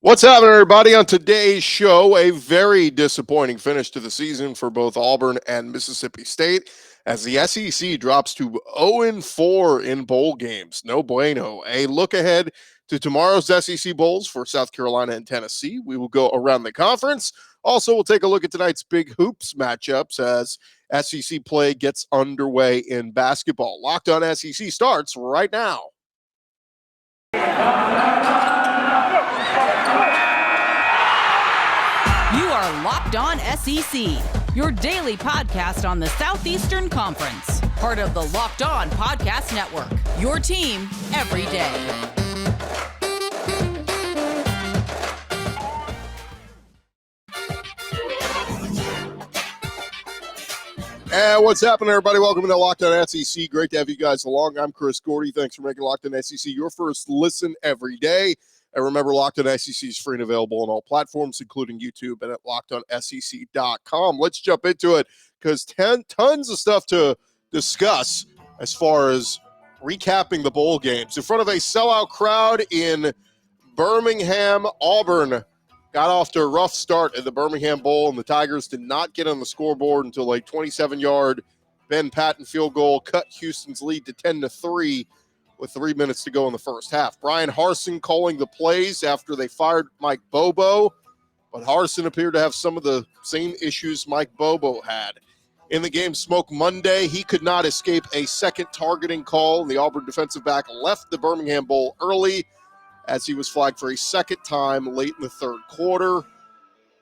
What's happening, everybody? On today's show, a very disappointing finish to the season for both Auburn and Mississippi State as the SEC drops to 0-4 in bowl games. No bueno. A look ahead to tomorrow's SEC bowls for South Carolina and Tennessee. We will go around the conference. Also, we'll take a look at tonight's big hoops matchups as SEC play gets underway in basketball. Locked On SEC starts right now. You are Locked On SEC, your daily podcast on the Southeastern Conference. Part of the Locked On Podcast Network, your team every day. And what's happening, everybody? Welcome to Locked On SEC. Great to have you guys along. I'm Chris Gordy. Thanks for making Locked On SEC your first listen every day. And remember, Locked On SEC is free and available on all platforms, including YouTube and at LockedOnSEC.com. Let's jump into it because tons of stuff to discuss as far as recapping the bowl games. In front of a sellout crowd in Birmingham, Auburn got off to a rough start at the Birmingham Bowl, and the Tigers did not get on the scoreboard until a 27-yard Ben Patton field goal cut Houston's lead to 10-3 with 3 minutes to go in the first half. Brian Harsin calling the plays after they fired Mike Bobo, but Harsin appeared to have some of the same issues Mike Bobo had. In the game Smoke Monday, he could not escape a second targeting call, and the Auburn defensive back left the Birmingham Bowl early as he was flagged for a second time late in the third quarter.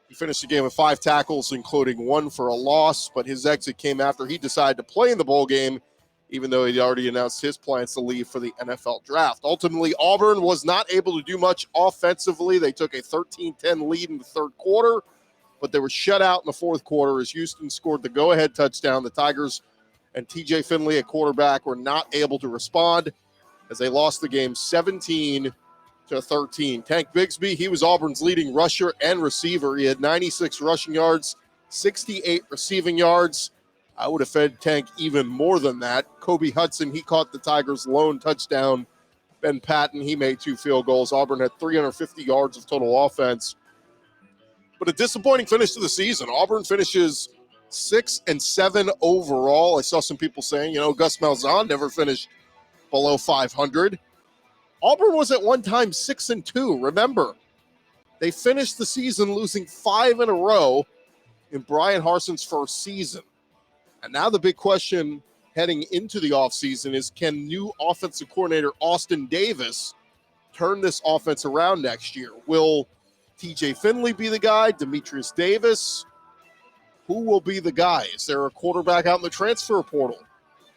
He finished the game with 5 tackles, including 1 for a loss, but his exit came after he decided to play in the bowl game, even though he'd already announced his plans to leave for the NFL draft. Ultimately, Auburn was not able to do much offensively. They took a 13-10 lead in the third quarter, but they were shut out in the fourth quarter as Houston scored the go-ahead touchdown. The Tigers and TJ Finley at quarterback were not able to respond as they lost the game 17-13. Tank Bigsby, he was Auburn's leading rusher and receiver. He had 96 rushing yards, 68 receiving yards. I would have fed Tank even more than that. Kobe Hudson, he caught the Tigers' lone touchdown. Ben Patton, he made 2 field goals. Auburn had 350 yards of total offense. But a disappointing finish to the season. Auburn finishes 6-7 overall. I saw some people saying, Gus Malzahn never finished below 500. Auburn was at one time 6-2. Remember, they finished the season losing 5 in a row in Brian Harsin's first season. And now the big question heading into the offseason is, can new offensive coordinator Austin Davis turn this offense around next year? Will TJ Finley be the guy? Demetrius Davis? Who will be the guy? Is there a quarterback out in the transfer portal?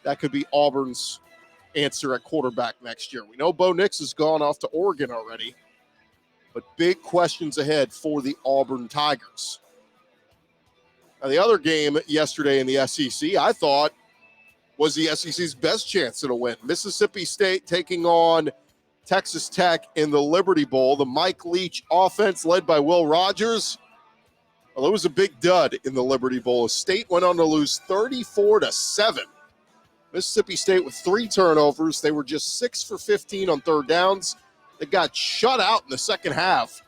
That could be Auburn's answer at quarterback next year. We know Bo Nix has gone off to Oregon already, but big questions ahead for the Auburn Tigers. Now, the other game yesterday in the SEC, I thought, was the SEC's best chance at a win. Mississippi State taking on Texas Tech in the Liberty Bowl. The Mike Leach offense led by Will Rogers. Well, it was a big dud in the Liberty Bowl. State went on to lose 34-7. Mississippi State with 3 turnovers. They were just 6 for 15 on third downs. They got shut out in the second half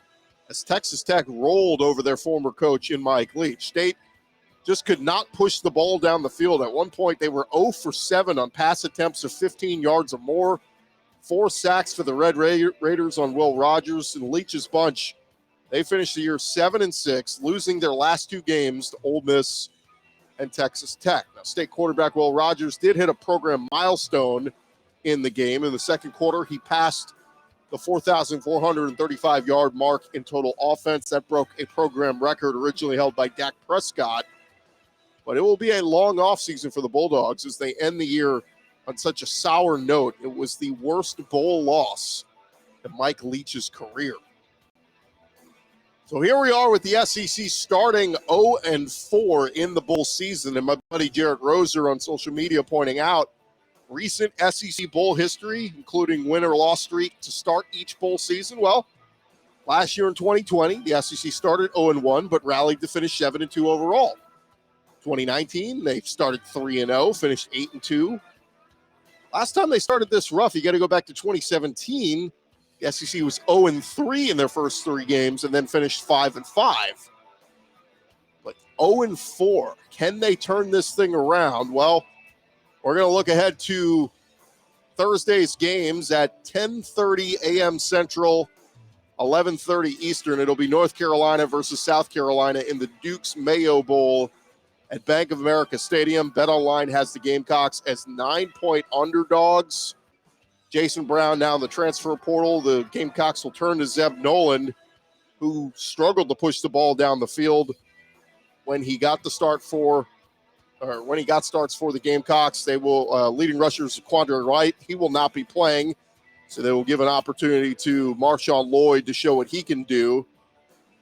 as Texas Tech rolled over their former coach in Mike Leach. State just could not push the ball down the field. At one point, they were 0 for 7 on pass attempts of 15 yards or more. 4 sacks for the Red Raiders on Will Rogers. And Leach's bunch, they finished the year 7-6, losing their last 2 games to Ole Miss and Texas Tech. Now, State quarterback Will Rogers did hit a program milestone in the game. In the second quarter, he passed the 4,435-yard mark in total offense. That broke a program record originally held by Dak Prescott. But it will be a long offseason for the Bulldogs as they end the year on such a sour note. It was the worst bowl loss in Mike Leach's career. So here we are with the SEC starting 0-4 in the bowl season. And my buddy Jarrett Roser on social media pointing out recent SEC bowl history, including win or loss streak to start each bowl season. Well, last year in 2020, the SEC started 0-1, but rallied to finish 7-2 overall. 2019, they started 3-0, finished 8-2. Last time they started this rough, you got to go back to 2017. The SEC was 0-3 in their first 3 games and then finished 5-5. But 0-4, can they turn this thing around? Well, we're going to look ahead to Thursday's games at 10:30 a.m. Central, 11:30 Eastern. It'll be North Carolina versus South Carolina in the Duke's Mayo Bowl at Bank of America Stadium. BetOnline has the Gamecocks as 9-point underdogs. Jason Brown now in the transfer portal. The Gamecocks will turn to Zeb Noland, who struggled to push the ball down the field when he got starts for the Gamecocks. They will leading rushers Quandre Wright. He will not be playing, so they will give an opportunity to Marshawn Lloyd to show what he can do.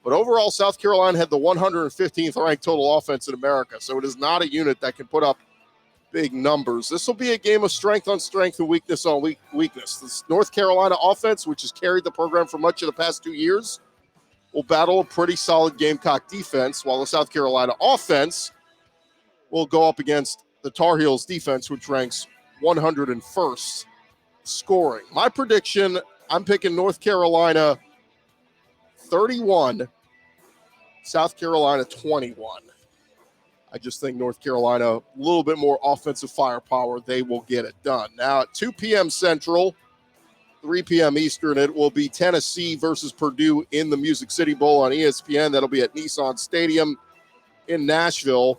But overall, South Carolina had the 115th ranked total offense in America, so it is not a unit that can put up big numbers. This will be a game of strength on strength and weakness on weakness. This North Carolina offense, which has carried the program for much of the past 2 years, will battle a pretty solid Gamecock defense, while the South Carolina offense will go up against the Tar Heels defense, which ranks 101st scoring. My prediction, I'm picking North Carolina 31, South Carolina 21. I just think North Carolina, a little bit more offensive firepower, they will get it done. Now at 2 p.m. Central, 3 p.m. Eastern, it will be Tennessee versus Purdue in the Music City Bowl on ESPN. That'll be at Nissan Stadium in Nashville.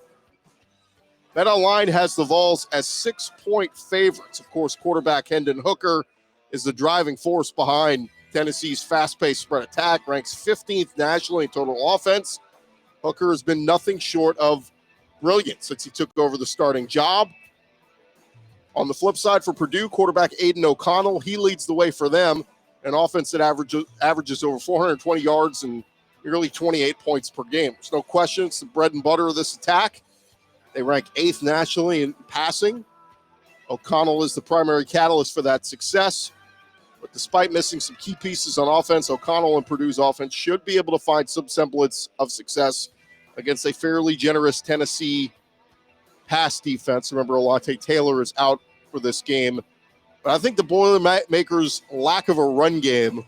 BetOnline has the Vols as 6-point favorites. Of course, quarterback Hendon Hooker is the driving force behind Tennessee's fast-paced spread attack, ranks 15th nationally in total offense. Hooker has been nothing short of brilliant since he took over the starting job. On the flip side for Purdue, quarterback Aiden O'Connell, he leads the way for them, an offense that averages over 420 yards and nearly 28 points per game. There's no question it's the bread and butter of this attack. They rank 8th nationally in passing. O'Connell is the primary catalyst for that success. But despite missing some key pieces on offense, O'Connell and Purdue's offense should be able to find some semblance of success against a fairly generous Tennessee pass defense. Remember, Alontae Taylor is out for this game. But I think the Boilermakers' lack of a run game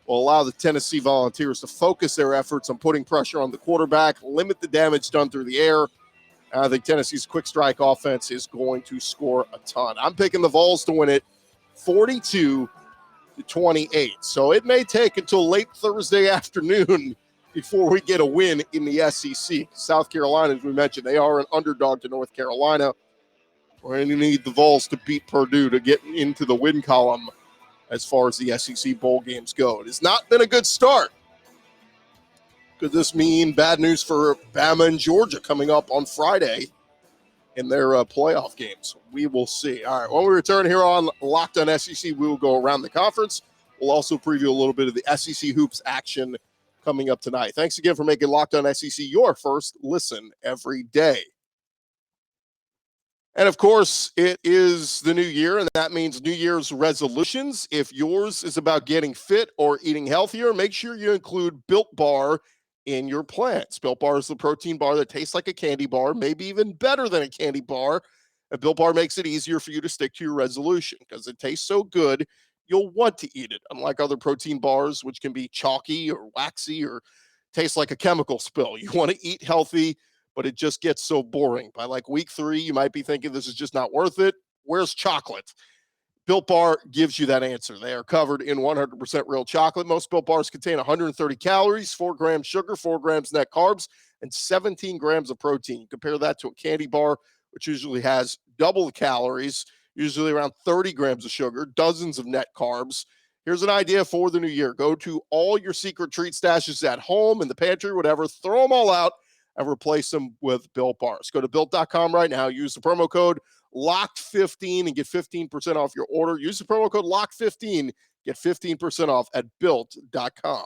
will allow the Tennessee Volunteers to focus their efforts on putting pressure on the quarterback, limit the damage done through the air. I think Tennessee's quick strike offense is going to score a ton. I'm picking the Vols to win it 42-28. So it may take until late Thursday afternoon before we get a win in the SEC. South Carolina, as we mentioned, they are an underdog to North Carolina. We're going to need the Vols to beat Purdue to get into the win column as far as the SEC bowl games go. It has not been a good start. Could this mean bad news for Bama and Georgia coming up on Friday in their playoff games? We will see. All right, when we return here on Locked On SEC, we will go around the conference. We'll also preview a little bit of the SEC hoops action coming up tonight. Thanks again for making Locked On SEC your first listen every day. And, of course, it is the new year, and that means New Year's resolutions. If yours is about getting fit or eating healthier, make sure you include Built Bar in your plans. Built Bar is the protein bar that tastes like a candy bar, maybe even better than a candy bar. And Built Bar makes it easier for you to stick to your resolution because it tastes so good, you'll want to eat it. Unlike other protein bars, which can be chalky or waxy or taste like a chemical spill. You want to eat healthy, but it just gets so boring. By like week 3, you might be thinking this is just not worth it. Where's chocolate? Built Bar gives you that answer. They are covered in 100% real chocolate. Most Built Bars contain 130 calories, 4 grams sugar, 4 grams net carbs, and 17 grams of protein. Compare that to a candy bar, which usually has double the calories, usually around 30 grams of sugar, dozens of net carbs. Here's an idea for the new year. Go to all your secret treat stashes at home, in the pantry, whatever. Throw them all out and replace them with Built Bars. Go to Built.com right now. Use the promo code LOCKED15 and get 15% off your order. Use the promo code LOCKED15. Get 15% off at Built.com.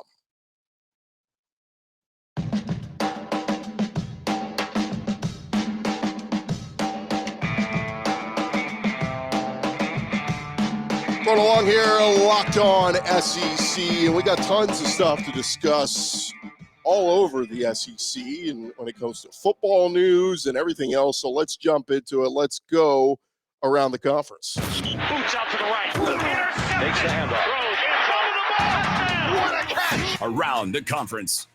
Going along here, Locked On SEC, and we got tons of stuff to discuss all over the SEC and when it comes to football news and everything else. So let's jump into it. Let's go around the conference. Boots out to the right. Takes the handoff. around the conference.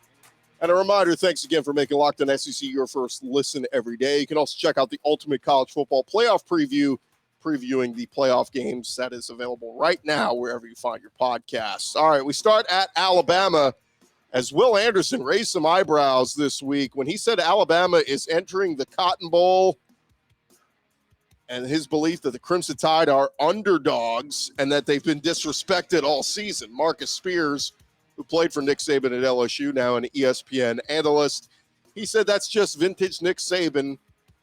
And a reminder, thanks again for making Locked On SEC your first listen every day. You can also check out the Ultimate College Football Playoff Preview, previewing the playoff games. That is available right now wherever you find your podcasts. All right, we start at Alabama, as Will Anderson raised some eyebrows this week when he said Alabama is entering the Cotton Bowl, and his belief that the Crimson Tide are underdogs and that they've been disrespected all season. Marcus Spears, who played for Nick Saban at LSU, now an ESPN analyst, he said that's just vintage Nick Saban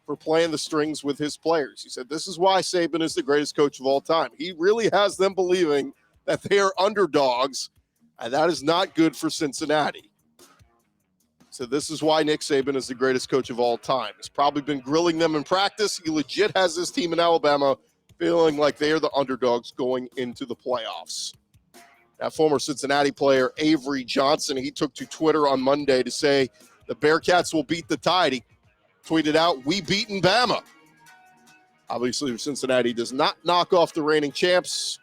for playing the strings with his players. He said this is why Saban is the greatest coach of all time. He really has them believing that they are underdogs, and that is not good for Cincinnati. So this is why Nick Saban is the greatest coach of all time. He's probably been grilling them in practice. He legit has this team in Alabama feeling like they are the underdogs going into the playoffs. That former Cincinnati player, Avery Johnson, he took to Twitter on Monday to say the Bearcats will beat the Tide. He tweeted out, "We beaten Bama." Obviously, if Cincinnati does not knock off the reigning champs,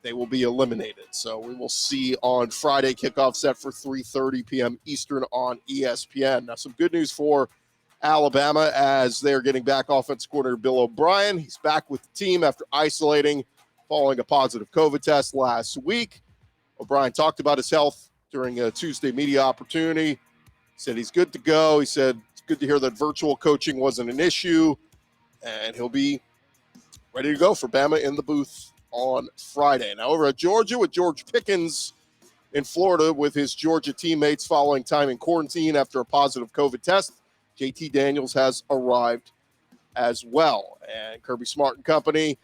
they will be eliminated. So we will see on Friday, kickoff set for 3:30 p.m. Eastern on ESPN. Now, some good news for Alabama as they're getting back offensive coordinator Bill O'Brien. He's back with the team after isolating following a positive COVID test last week. O'Brien talked about his health during a Tuesday media opportunity. He said he's good to go. He said it's good to hear that virtual coaching wasn't an issue, and he'll be ready to go for Bama in the booth on Friday. Now over at Georgia with George Pickens in Florida with his Georgia teammates following time in quarantine after a positive COVID test. JT Daniels has arrived as well. And Kirby Smart and company,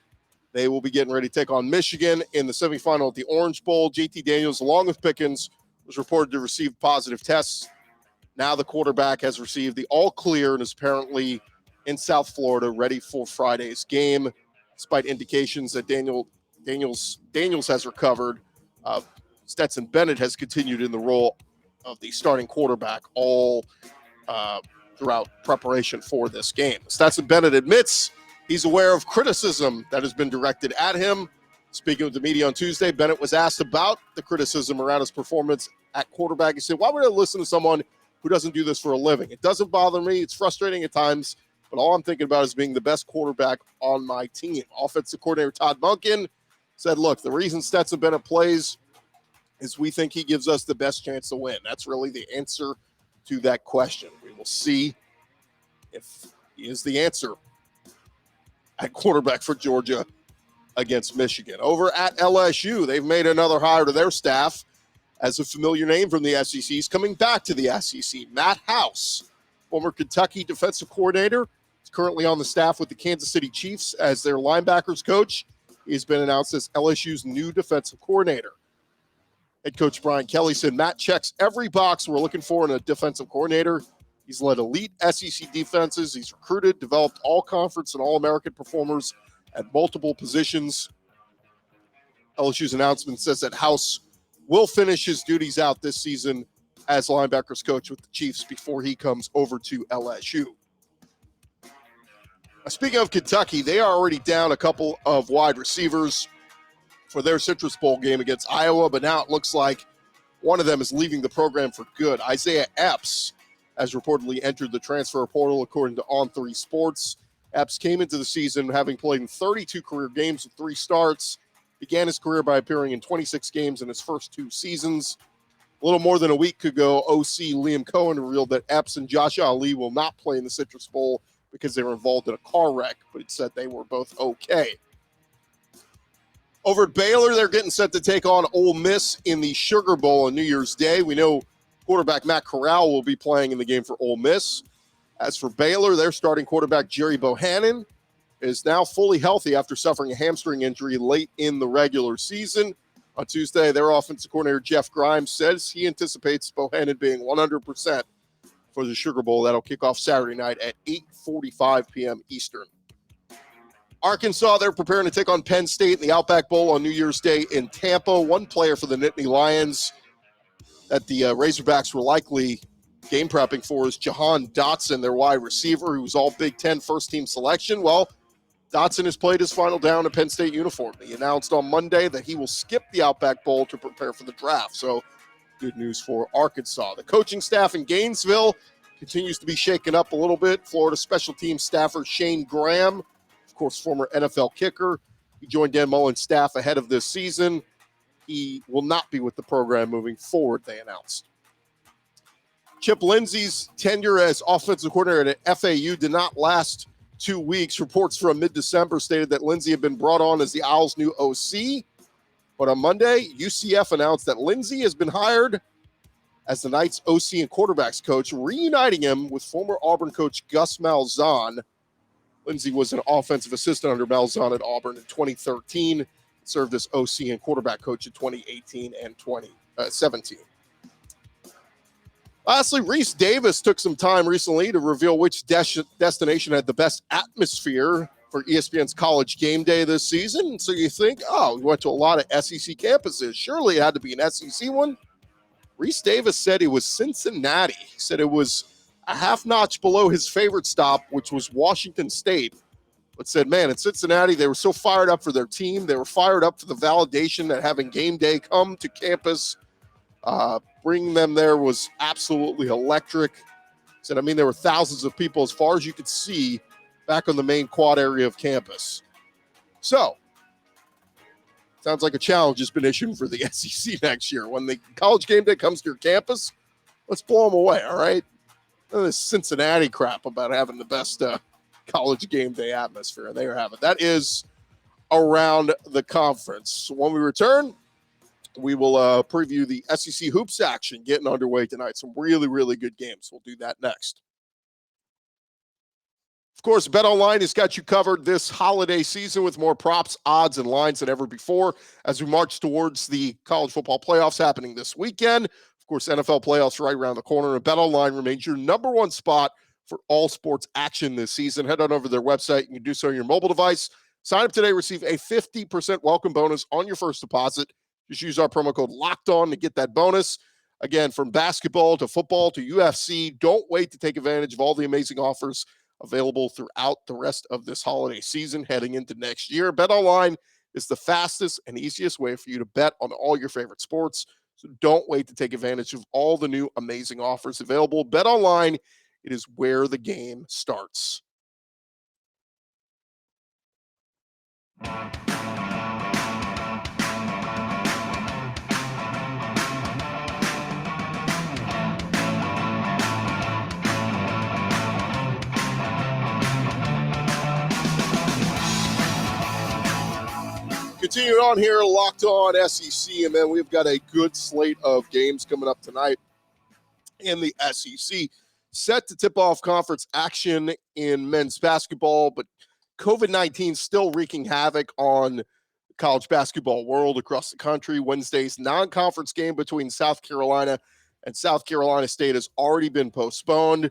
they will be getting ready to take on Michigan in the semifinal at the Orange Bowl. JT Daniels, along with Pickens, was reported to receive positive tests. Now the quarterback has received the all clear and is apparently in South Florida, ready for Friday's game, despite indications that Daniels has recovered. Stetson Bennett has continued in the role of the starting quarterback all throughout preparation for this game. Stetson Bennett admits he's aware of criticism that has been directed at him. Speaking with the media on Tuesday, Bennett was asked about the criticism around his performance at quarterback. He said, "Why would I listen to someone who doesn't do this for a living? It doesn't bother me. It's frustrating at times, but all I'm thinking about is being the best quarterback on my team." Offensive coordinator Todd Monken said, "Look, the reason Stetson Bennett plays is we think he gives us the best chance to win." That's really the answer to that question. We will see if he is the answer at quarterback for Georgia against Michigan. Over at LSU, they've made another hire to their staff as a familiar name from the SEC is coming back to the SEC. Matt House, former Kentucky defensive coordinator, is currently on the staff with the Kansas City Chiefs as their linebackers coach. He's been announced as LSU's new defensive coordinator. Head coach Brian Kelly said, "Matt checks every box we're looking for in a defensive coordinator. He's led elite SEC defenses. He's recruited, developed all-conference and all-American performers at multiple positions." LSU's announcement says that House will finish his duties out this season as linebackers coach with the Chiefs before he comes over to LSU. Speaking of Kentucky, they are already down a couple of wide receivers for their Citrus Bowl game against Iowa, but now it looks like one of them is leaving the program for good. Isaiah Epps has reportedly entered the transfer portal, according to On3 Sports. Epps came into the season having played in 32 career games with 3 starts, began his career by appearing in 26 games in his first 2 seasons. A little more than a week ago, OC Liam Cohen revealed that Epps and Josh Ali will not play in the Citrus Bowl because they were involved in a car wreck, but it said they were both okay. Over at Baylor, they're getting set to take on Ole Miss in the Sugar Bowl on New Year's Day. We know quarterback Matt Corral will be playing in the game for Ole Miss. As for Baylor, their starting quarterback Jerry Bohannon is now fully healthy after suffering a hamstring injury late in the regular season. On Tuesday, their offensive coordinator Jeff Grimes says he anticipates Bohannon being 100% for the Sugar Bowl. That'll kick off Saturday night at 8:45 p.m. Eastern. Arkansas, they're preparing to take on Penn State in the Outback Bowl on New Year's Day in Tampa. One player for the Nittany Lions that the Razorbacks were likely game prepping for is Jahan Dotson, their wide receiver, who was all Big Ten first-team selection. Well, Dotson has played his final down in Penn State uniform. He announced on Monday that he will skip the Outback Bowl to prepare for the draft. So good news for Arkansas. The coaching staff in Gainesville continues to be shaken up a little bit. Florida special teams staffer Shane Graham, of course, former NFL kicker. He joined Dan Mullen's staff ahead of this season. He will not be with the program moving forward, they announced. Chip Lindsey's tenure as offensive coordinator at FAU did not last 2 weeks. Reports from mid-December stated that Lindsey had been brought on as the Owls' new OC. But on Monday, UCF announced that Lindsey has been hired as the Knights' OC and quarterbacks coach, reuniting him with former Auburn coach Gus Malzahn. Lindsey was an offensive assistant under Malzahn at Auburn in 2013, served as OC and quarterback coach in 2018 and 2017. Lastly, Reese Davis took some time recently to reveal which destination had the best atmosphere for ESPN's College Game Day this season. So you think, we went to a lot of SEC campuses. Surely it had to be an SEC one. Reese Davis said it was Cincinnati. He said it was a half notch below his favorite stop, which was Washington State. But said, man, in Cincinnati, they were so fired up for their team. They were fired up for the validation that having game day come to campus, bringing them there was absolutely electric. Said, there were thousands of people as far as you could see back on the main quad area of campus. So, sounds like a challenge has been issued for the SEC next year. When the College Game Day comes to your campus, let's blow them away, all right? None of this Cincinnati crap about having the best College Game Day atmosphere. There you have it. That is around the conference. When we return, we will preview the SEC hoops action getting underway tonight. Some really, really good games. We'll do that next. Of course, BetOnline has got you covered this holiday season with more props, odds, and lines than ever before as we march towards the college football playoffs happening this weekend. Of course, NFL playoffs right around the corner, and BetOnline remains your number one spot for all sports action this season. Head on over to their website. You can do so on your mobile device. Sign up today, receive a 50% welcome bonus on your first deposit. Just use our promo code LOCKEDON to get that bonus. Again, from basketball to football to UFC, don't wait to take advantage of all the amazing offers available throughout the rest of this holiday season heading into next year. BetOnline is the fastest and easiest way for you to bet on all your favorite sports. So don't wait to take advantage of all the new amazing offers available. BetOnline, it is where the game starts. Continuing on here, Locked On SEC, and man, we've got a good slate of games coming up tonight in the SEC. Set to tip off conference action in men's basketball, but COVID-19 still wreaking havoc on the college basketball world across the country. Wednesday's non-conference game between South Carolina and South Carolina State has already been postponed.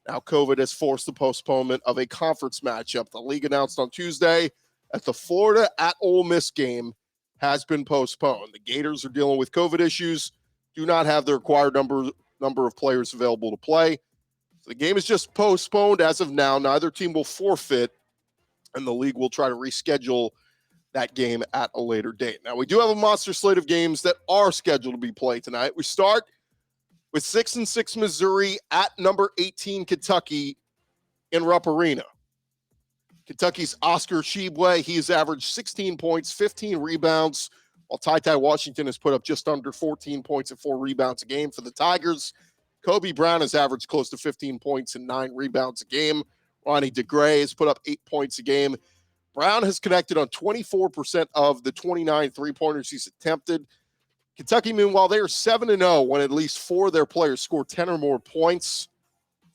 Now COVID has forced the postponement of a conference matchup. The league announced on Tuesday that the Florida at Ole Miss game has been postponed. The Gators are dealing with COVID issues, do not have the required number of players available to play. So the game is just postponed as of now. Neither team will forfeit, and the league will try to reschedule that game at a later date. Now, we do have a monster slate of games that are scheduled to be played tonight. We start with 6-6 Missouri at number 18 Kentucky in Rupp Arena. Kentucky's Oscar Tshiebwe, he has averaged 16 points, 15 rebounds, while Ty Washington has put up just under 14 points and 4 rebounds a game for the Tigers. Kobe Brown has averaged close to 15 points and 9 rebounds a game. Ronnie DeGray has put up 8 points a game. Brown has connected on 24% of the 29 three-pointers he's attempted. Kentucky, meanwhile, they are 7-0 when at least 4 of their players score 10 or more points.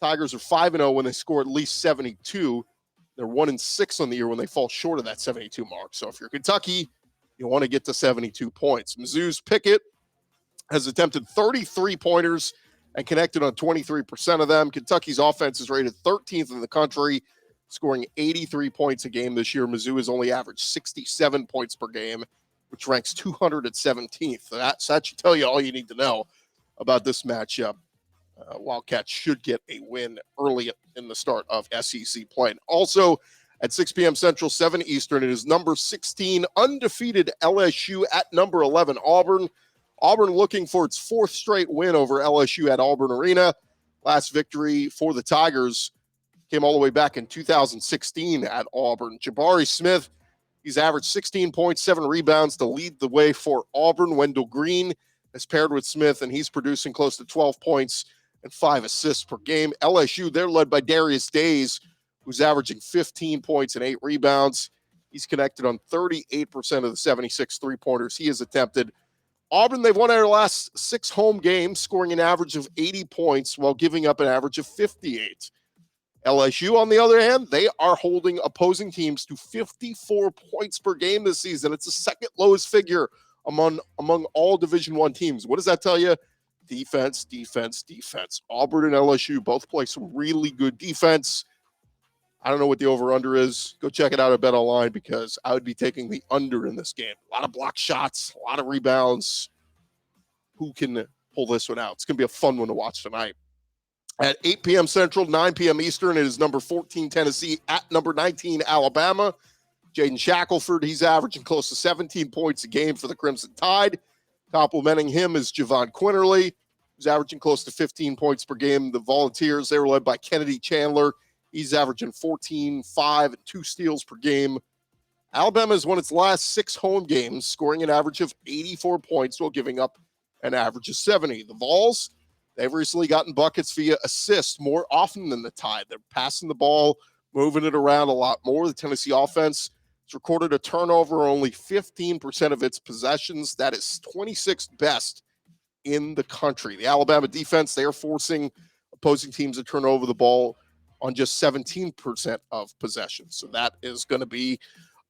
Tigers are 5-0 when they score at least 72. They're 1-6 on the year when they fall short of that 72 mark. So if you're Kentucky, you want to get to 72 points. Mizzou's Pickett has attempted 33 pointers and connected on 23% of them. Kentucky's offense is rated 13th in the country, scoring 83 points a game this year. Mizzou has only averaged 67 points per game, which ranks 217th. That should tell you all you need to know about this matchup. Wildcats should get a win early in the start of SEC play. And also At 6 p.m. Central, 7 Eastern, it is number 16 undefeated LSU at number 11 Auburn. Auburn looking for its 4th straight win over LSU at Auburn Arena. Last victory for the Tigers came all the way back in 2016 at Auburn. Jabari Smith, he's averaged 16.7 rebounds to lead the way for Auburn. Wendell Green has paired with Smith, and he's producing close to 12 points and 5 assists per game. LSU, they're led by Darius Days, who's averaging 15 points and 8 rebounds. He's connected on 38% of the 76 three-pointers he has attempted. Auburn, they've won their last 6 home games, scoring an average of 80 points while giving up an average of 58. LSU, on the other hand, they are holding opposing teams to 54 points per game this season. It's the second lowest figure among all Division I teams. What does that tell you? Defense, defense, defense. Auburn and LSU both play some really good defense. I don't know what the over-under is. Go check it out at BetOnline because I would be taking the under in this game. A lot of block shots, a lot of rebounds. Who can pull this one out? It's going to be a fun one to watch tonight. At 8 p.m. Central, 9 p.m. Eastern, it is number 14 Tennessee at number 19 Alabama. Jaden Shackelford, he's averaging close to 17 points a game for the Crimson Tide. Complementing him is Javon Quinterly, who's averaging close to 15 points per game. The Volunteers, they were led by Kennedy Chandler. He's averaging 14, 5, and 2 steals per game. Alabama has won its last 6 home games, scoring an average of 84 points while giving up an average of 70. The Vols, they've recently gotten buckets via assists more often than the Tide. They're passing the ball, moving it around a lot more. The Tennessee offense has recorded a turnover only 15% of its possessions. That is 26th best in the country. The Alabama defense, they are forcing opposing teams to turn over the ball on just 17% of possessions. So that is going to be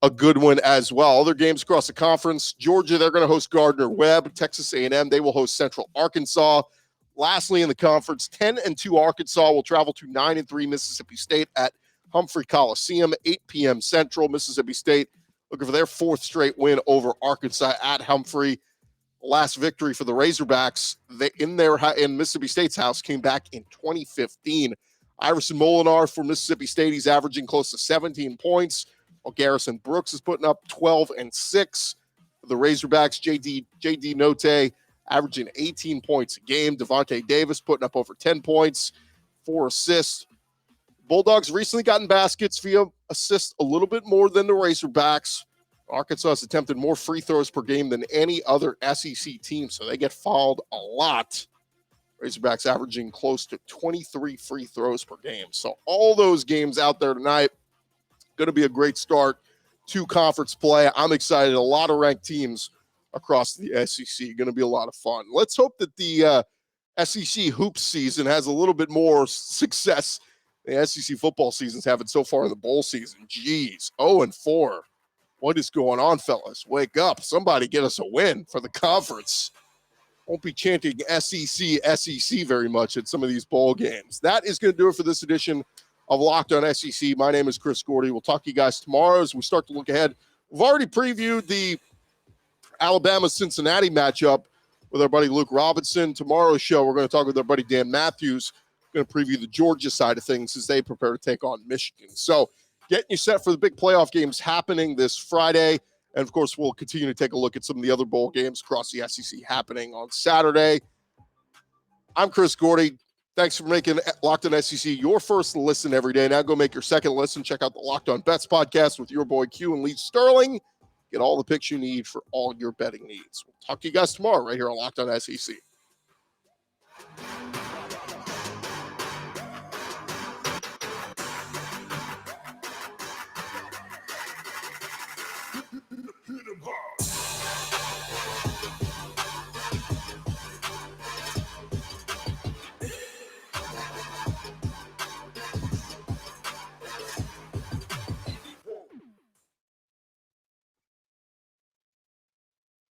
a good one as well. Other games across the conference, Georgia, they're going to host Gardner-Webb. Texas A&M, they will host Central Arkansas. Lastly, in the conference, 10-2 Arkansas will travel to 9-3 Mississippi State at Humphrey Coliseum, 8 p.m. Central. Mississippi State looking for their 4th straight win over Arkansas at Humphrey. Last victory for the Razorbacks in Mississippi State's house came back in 2015. Iverson Molinar for Mississippi State, he's averaging close to 17 points, while Garrison Brooks is putting up 12 and 6. For the Razorbacks, J.D. Note averaging 18 points a game. Devontae Davis putting up over 10 points, 4 assists. Bulldogs recently gotten baskets via assists a little bit more than the Razorbacks. Arkansas has attempted more free throws per game than any other SEC team, so they get fouled a lot. Razorbacks averaging close to 23 free throws per game. So all those games out there tonight, going to be a great start to conference play. I'm excited. A lot of ranked teams across the SEC. Going to be a lot of fun. Let's hope that the SEC hoops season has a little bit more success than the SEC football season's having so far in the bowl season. Jeez, 0-4. What is going on, fellas? Wake up. Somebody get us a win for the conference. Won't be chanting SEC very much at some of these bowl games. That is going to do it for this edition of Locked On SEC. My name is Chris Gordy. We'll talk to you guys tomorrow as we start to look ahead. We've already previewed the Alabama-Cincinnati matchup with our buddy Luke Robinson. Tomorrow's show, we're going to talk with our buddy Dan Matthews. We're going to preview the Georgia side of things as they prepare to take on Michigan. So getting you set for the big playoff games happening this Friday. And, of course, we'll continue to take a look at some of the other bowl games across the SEC happening on Saturday. I'm Chris Gordy. Thanks for making Locked On SEC your first listen every day. Now go make your second listen. Check out the Locked On Bets podcast with your boy Q and Lee Sterling. Get all the picks you need for all your betting needs. We'll talk to you guys tomorrow right here on Locked On SEC.